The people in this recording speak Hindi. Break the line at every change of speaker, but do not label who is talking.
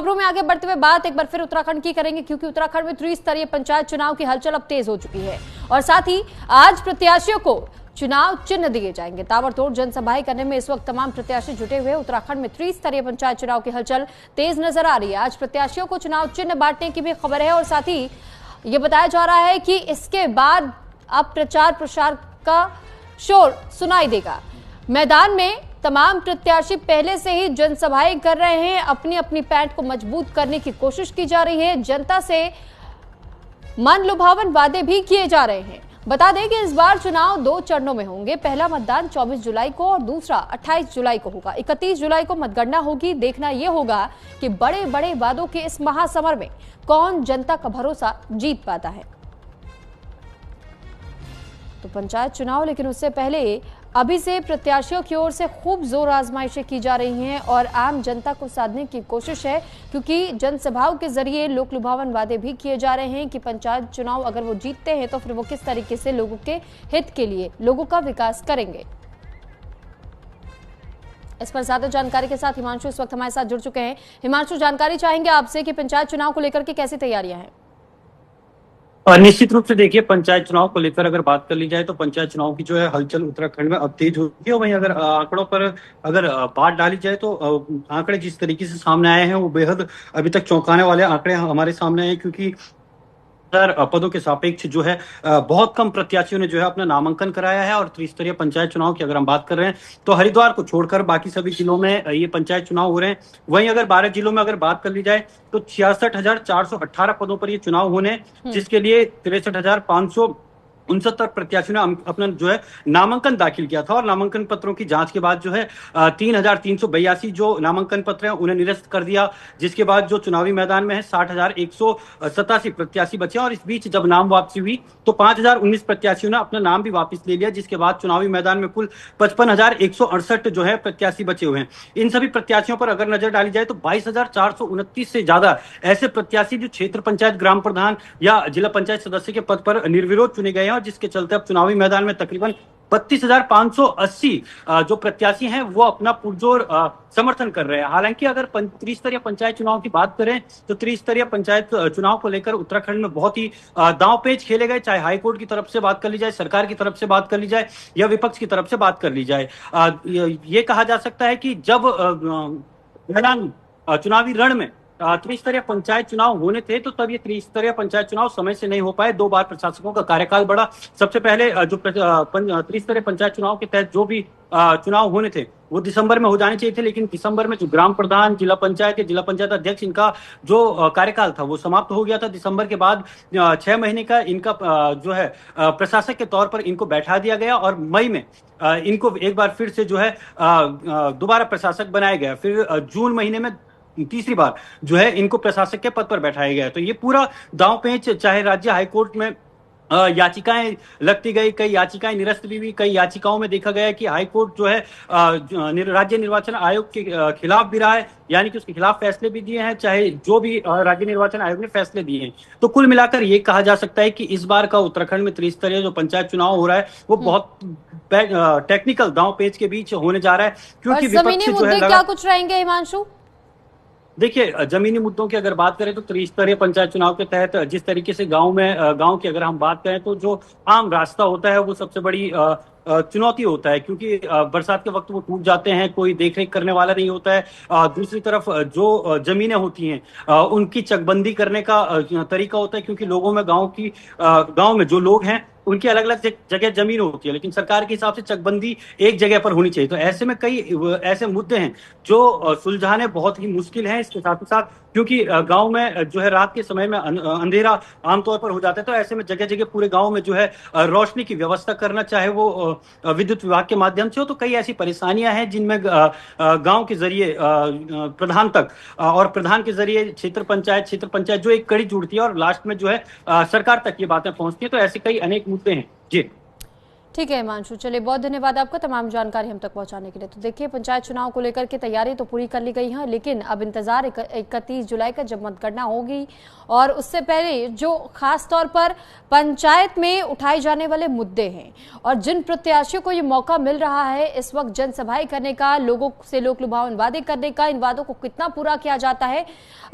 खबरों में आगे बढ़ते हुए बात एक बार फिर उत्तराखंड की करेंगे, क्योंकि उत्तराखंड में त्रिस्तरीय पंचायत चुनाव की हलचल अब तेज हो चुकी है और साथ ही आज प्रत्याशियों को चुनाव चिन्ह दिए जाएंगे। ताबड़तोड़ जनसभाएं करने में इस वक्त तमाम प्रत्याशी जुटे हुए। उत्तराखंड में त्रिस्तरीय पंचायत चुनाव की हलचल तेज नजर आ रही है। आज प्रत्याशियों को चुनाव चिन्ह बांटने की भी खबर है और साथ ही ये बताया जा रहा है कि इसके बाद अब प्रचार प्रसार का शोर सुनाई देगा। मैदान में तमाम प्रत्याशी पहले से ही जनसभाएं कर रहे हैं। अपनी अपनी पैठ को मजबूत करने की कोशिश की जा रही है। जनता से मन लुभावन वादे भी किए जा रहे हैं। बता दें कि इस बार चुनाव 2 चरणों में होंगे। पहला मतदान 24 जुलाई को और दूसरा 28 जुलाई को होगा। 31 जुलाई को मतगणना होगी। देखना यह होगा कि बड़े बड़े वादों के इस महासमर में कौन जनता का भरोसा जीत पाता है। तो पंचायत चुनाव, लेकिन उससे पहले अभी से प्रत्याशियों की ओर से खूब जोर आजमाइशें की जा रही हैं और आम जनता को साधने की कोशिश है, क्योंकि जनसभाओं के जरिए लोक लुभावन वादे भी किए जा रहे हैं कि पंचायत चुनाव अगर वो जीतते हैं तो फिर वो किस तरीके से लोगों के हित के लिए लोगों का विकास करेंगे। इस पर ज्यादा जानकारी के साथ हिमांशु इस वक्त हमारे साथ जुड़ चुके हैं। हिमांशु, जानकारी चाहेंगे आपसे कि पंचायत चुनाव को लेकर के कैसी तैयारियां हैं?
निश्चित रूप से देखिए, पंचायत चुनाव को लेकर अगर बात कर ली जाए तो पंचायत चुनाव की जो है हलचल उत्तराखंड में अब तेज हो गई है। वहीं अगर आंकड़ों पर अगर बात डाली जाए तो आंकड़े जिस तरीके से सामने आए हैं वो बेहद अभी तक चौंकाने वाले आंकड़े हमारे सामने आए हैं, क्योंकि पदों के सापेक्ष जो है बहुत कम प्रत्याशियों ने जो है अपना नामांकन कराया है। और त्रिस्तरीय पंचायत चुनाव की अगर हम बात कर रहे हैं तो हरिद्वार को छोड़कर बाकी सभी जिलों में ये पंचायत चुनाव हो रहे हैं। वहीं अगर 12 जिलों में अगर बात कर ली जाए तो 66,418 पदों पर ये चुनाव होने, जिसके लिए 63,569 प्रत्याशियों ने अपना जो है नामांकन दाखिल किया था। और नामांकन पत्रों की जांच के बाद जो है 3,382 जो नामांकन पत्र हैं उन्हें निरस्त कर दिया, जिसके बाद जो चुनावी मैदान में है 60,187 प्रत्याशी बचे। और इस बीच जब नाम वापसी हुई तो 5,019 प्रत्याशियों ने अपना नाम भी वापस ले लिया, जिसके बाद चुनावी मैदान में कुल 55,168 जो है प्रत्याशी बचे हुए हैं। इन सभी प्रत्याशियों पर अगर नजर डाली जाए तो 22,429 से ज्यादा ऐसे प्रत्याशी जो क्षेत्र पंचायत ग्राम प्रधान या जिला पंचायत सदस्य के पद पर निर्विरोध चुने गए हैं, और जिसके चलते अब चुनावी मैदान में तकरीबन 32,580 जो प्रत्याशी हैं वो अपना पुरजोर समर्थन कर रहे हैं। हालांकि अगर त्रिस्तरीय पंचायत चुनाव की बात करें तो त्रिस्तरीय पंचायत चुनाव को लेकर उत्तराखंड में बहुत ही दांव-पेच खेले गए, चाहे हाईकोर्ट की तरफ से बात कर ली जाए, सरकार की तरफ से बात कर ली जाए या विपक्ष की तरफ से बात कर ली जाए। ये कहा जा सकता है कि जब मैदान चुनावी रण में त्रिस्तरीय पंचायत चुनाव होने थे तो तब ये त्रिस्तरीय पंचायत चुनाव समय से नहीं हो पाए। 2 बार प्रशासकों का कार्यकाल बढ़ा। सबसे पहले जो त्रिस्तरीय पंचायत चुनाव के तहत जो भी चुनाव होने थे वो दिसंबर में हो जाने चाहिए थे, लेकिन दिसंबर में जो ग्राम प्रधान, जिला पंचायत या जिला पंचायत अध्यक्ष, इनका जो कार्यकाल था वो समाप्त हो गया था। दिसंबर के बाद 6 महीने का इनका जो है प्रशासक के तौर पर इनको बैठा दिया गया और मई में इनको एक बार फिर से जो है दोबारा प्रशासक बनाया गया। फिर जून महीने में तीसरी बार जो है इनको प्रशासक के पद पर बैठाया गया। तो ये पूरा दांव पेच, चाहे राज्य हाईकोर्ट में याचिकाएं लगती गई, कई याचिकाएं निरस्त भी हुई। कई याचिकाओं में देखा गया कि हाईकोर्ट जो है राज्य निर्वाचन आयोग के खिलाफ भी रहा है, यानी कि उसके खिलाफ फैसले भी दिए हैं, चाहे जो भी राज्य निर्वाचन आयोग ने फैसले दिए हैं। तो कुल मिलाकर ये कहा जा सकता है कि इस बार का उत्तराखंड में त्रिस्तरीय जो पंचायत चुनाव हो रहा है वो बहुत टेक्निकल दांव पेच के बीच होने जा रहा है, क्योंकि
जमीनी मुद्दे क्या कुछ रहेंगे हिमांशु?
देखिए, जमीनी मुद्दों की अगर बात करें तो त्रिस्तरीय पंचायत चुनाव के तहत जिस तरीके से गांव की अगर हम बात करें तो जो आम रास्ता होता है वो सबसे बड़ी चुनौती होता है, क्योंकि बरसात के वक्त वो टूट जाते हैं, कोई देखरेख करने वाला नहीं होता है। दूसरी तरफ जो जमीनें होती हैं उनकी चकबंदी करने का तरीका होता है, क्योंकि लोगों में गांव में जो लोग हैं उनकी अलग अलग जगह जमीन होती है, लेकिन सरकार के हिसाब से चकबंदी एक जगह पर होनी चाहिए। तो ऐसे में कई ऐसे मुद्दे हैं जो सुलझाने बहुत ही मुश्किल हैं। इसके साथ ही साथ क्योंकि गांव में जो है रात के समय में अंधेरा आमतौर पर हो जाता है, तो ऐसे में जगह जगह पूरे गांव में जो है रोशनी की व्यवस्था करना, चाहे वो विद्युत विभाग के माध्यम से हो, तो कई ऐसी परेशानियां हैं जिनमें गांव के जरिए प्रधान तक और प्रधान के जरिए क्षेत्र पंचायत जो एक कड़ी जुड़ती है और लास्ट में जो है सरकार तक ये बातें पहुंचती है। तो ऐसे कई अनेक मुद्दे हैं जी।
ठीक है हिमांशु, चलिए बहुत धन्यवाद आपका तमाम जानकारी हम तक पहुंचाने के लिए। तो देखिए, पंचायत चुनाव को लेकर के तैयारी तो पूरी कर ली गई है, लेकिन अब इंतजार 31 जुलाई का जब मतगणना होगी और उससे पहले जो खास तौर पर पंचायत में उठाए जाने वाले मुद्दे हैं और जिन प्रत्याशियों को ये मौका मिल रहा है इस वक्त जनसभाएं करने का, लोगों से लोक लुभावन वादे करने का, इन वादों को कितना पूरा किया जाता है